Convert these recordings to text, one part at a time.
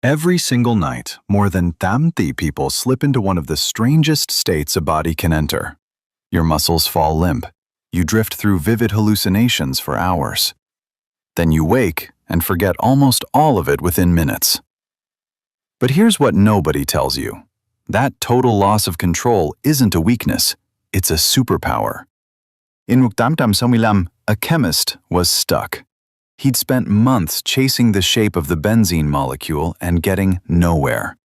Every single night, more than 30 people slip into one of the strangest states a body can enter. Your muscles fall limp. You drift through vivid hallucinations for hours. Then you wake and forget almost all of it within minutes. But here's what nobody tells you. That total loss of control isn't a weakness, it's a superpower. In Muktamtam, a chemist was stuck. He'd spent months chasing the shape of the benzene molecule and getting nowhere.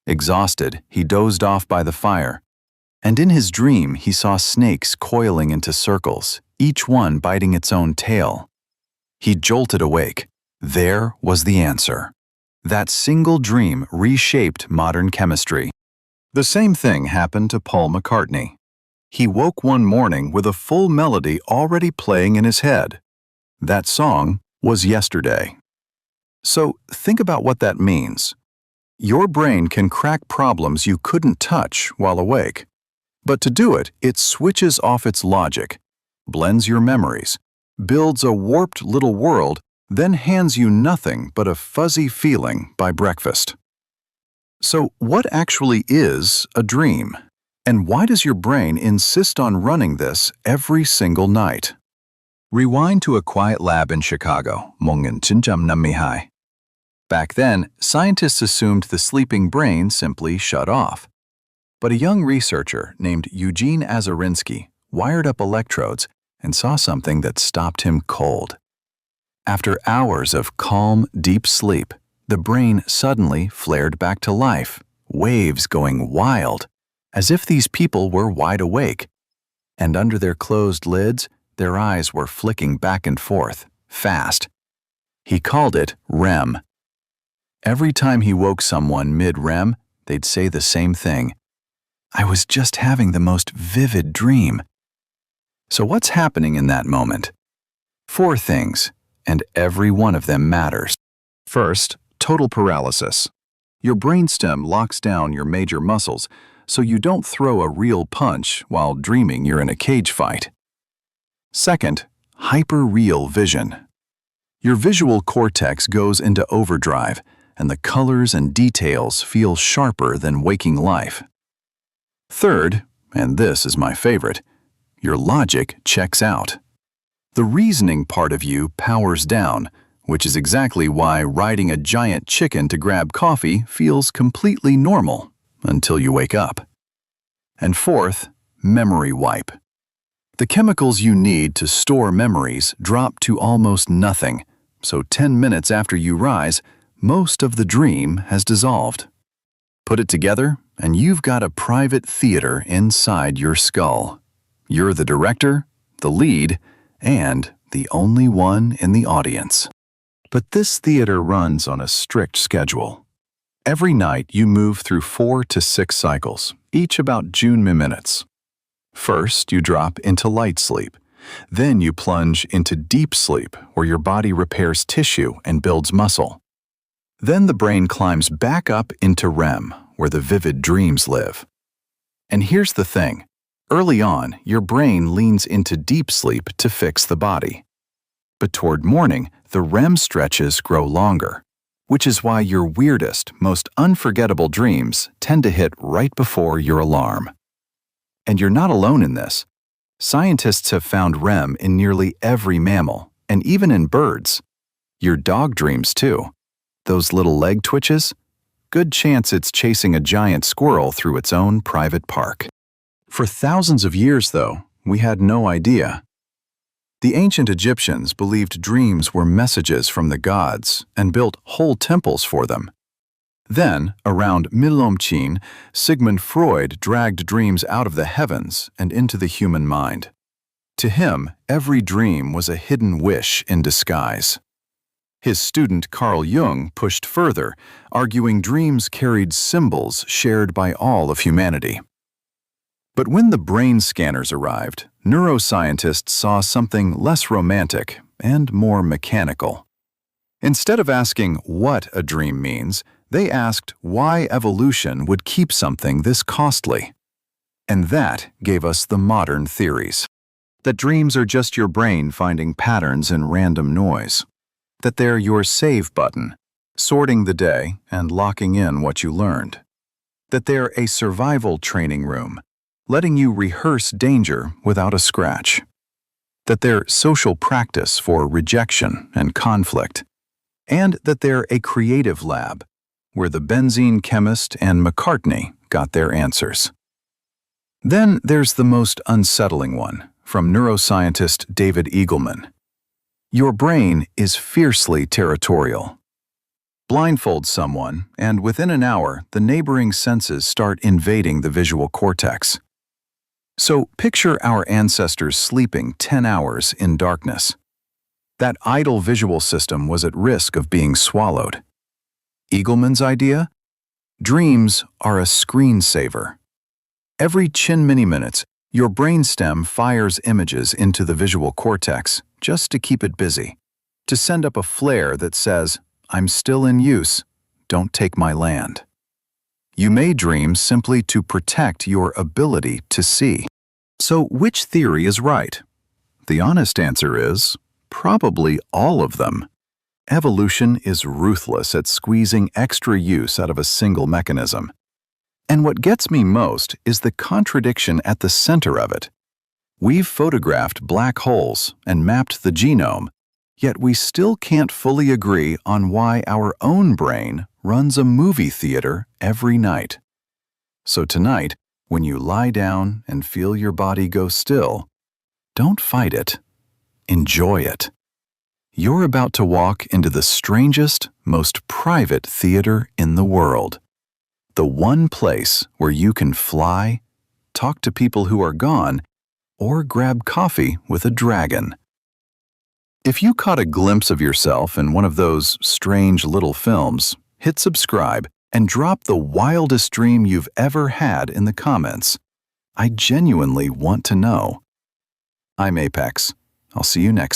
Exhausted, he dozed off by the fire. And in his dream, he saw snakes coiling into circles, each one biting its own tail. He jolted awake. There was the answer. That single dream reshaped modern chemistry. The same thing happened to Paul McCartney. He woke one morning with a full melody already playing in his head. That song was Yesterday. So think about what that means. Your brain can crack problems you couldn't touch while awake. But to do it, it switches off its logic, blends your memories, builds a warped little world, then hands you nothing but a fuzzy feeling by breakfast. So what actually is a dream? And why does your brain insist on running this every single night? Rewind to a quiet lab in Chicago. Back then, scientists assumed the sleeping brain simply shut off. But a young researcher named Eugene Azarinsky wired up electrodes and saw something that stopped him cold. After hours of calm, deep sleep, the brain suddenly flared back to life, waves going wild, as if these people were wide awake. And under their closed lids, their eyes were flicking back and forth, fast. He called it REM. Every time he woke someone mid-REM, they'd say the same thing. I was just having the most vivid dream. So what's happening in that moment? 4 things, and every one of them matters. First, total paralysis. Your brainstem locks down your major muscles, so you don't throw a real punch while dreaming you're in a cage fight. Second, hyper-real vision. Your visual cortex goes into overdrive, and the colors and details feel sharper than waking life. Third, and this is my favorite, your logic checks out. The reasoning part of you powers down, which is exactly why riding a giant chicken to grab coffee feels completely normal until you wake up. And fourth, memory wipe. The chemicals you need to store memories drop to almost nothing, so 10 minutes after you rise, most of the dream has dissolved. Put it together, and you've got a private theater inside your skull. You're the director, the lead, and the only one in the audience. But this theater runs on a strict schedule. Every night you move through 4 to 6 cycles, each about June minutes. First, you drop into light sleep. Then you plunge into deep sleep, where your body repairs tissue and builds muscle. Then the brain climbs back up into REM, where the vivid dreams live. And here's the thing. Early on, your brain leans into deep sleep to fix the body. But toward morning, the REM stretches grow longer, which is why your weirdest, most unforgettable dreams tend to hit right before your alarm. And you're not alone in this. Scientists have found REM in nearly every mammal, and even in birds. Your dog dreams too. Those little leg twitches? Good chance it's chasing a giant squirrel through its own private park. For thousands of years, though, we had no idea. The ancient Egyptians believed dreams were messages from the gods and built whole temples for them. Then, around Milomchin, Sigmund Freud dragged dreams out of the heavens and into the human mind. To him, every dream was a hidden wish in disguise. His student Carl Jung pushed further, arguing dreams carried symbols shared by all of humanity. But when the brain scanners arrived, neuroscientists saw something less romantic and more mechanical. Instead of asking what a dream means, they asked why evolution would keep something this costly. And that gave us the modern theories. That dreams are just your brain finding patterns in random noise. That they're your save button. sorting the day and locking in what you learned. That they're a survival training room, letting you rehearse danger without a scratch. That they're social practice for rejection and conflict. And that they're a creative lab, where the benzene chemist and McCartney got their answers. Then there's the most unsettling one, from neuroscientist David Eagleman. Your brain is fiercely territorial. Blindfold someone, and within an hour, the neighboring senses start invading the visual cortex. So picture our ancestors sleeping 10 hours in darkness. That idle visual system was at risk of being swallowed. Eagleman's idea? Dreams are a screensaver. Every chin mini-minutes, your brainstem fires images into the visual cortex just to keep it busy, to send up a flare that says, "I'm still in use, don't take my land." You may dream simply to protect your ability to see. So which theory is right? The honest answer is, probably all of them. Evolution is ruthless at squeezing extra use out of a single mechanism. And what gets me most is the contradiction at the center of it. We've photographed black holes and mapped the genome, yet we still can't fully agree on why our own brain runs a movie theater every night. So tonight, when you lie down and feel your body go still, don't fight it. Enjoy it. You're about to walk into the strangest, most private theater in the world. The one place where you can fly, talk to people who are gone, or grab coffee with a dragon. If you caught a glimpse of yourself in one of those strange little films, hit subscribe and drop the wildest dream you've ever had in the comments. I genuinely want to know. I'm Apex. I'll see you next time.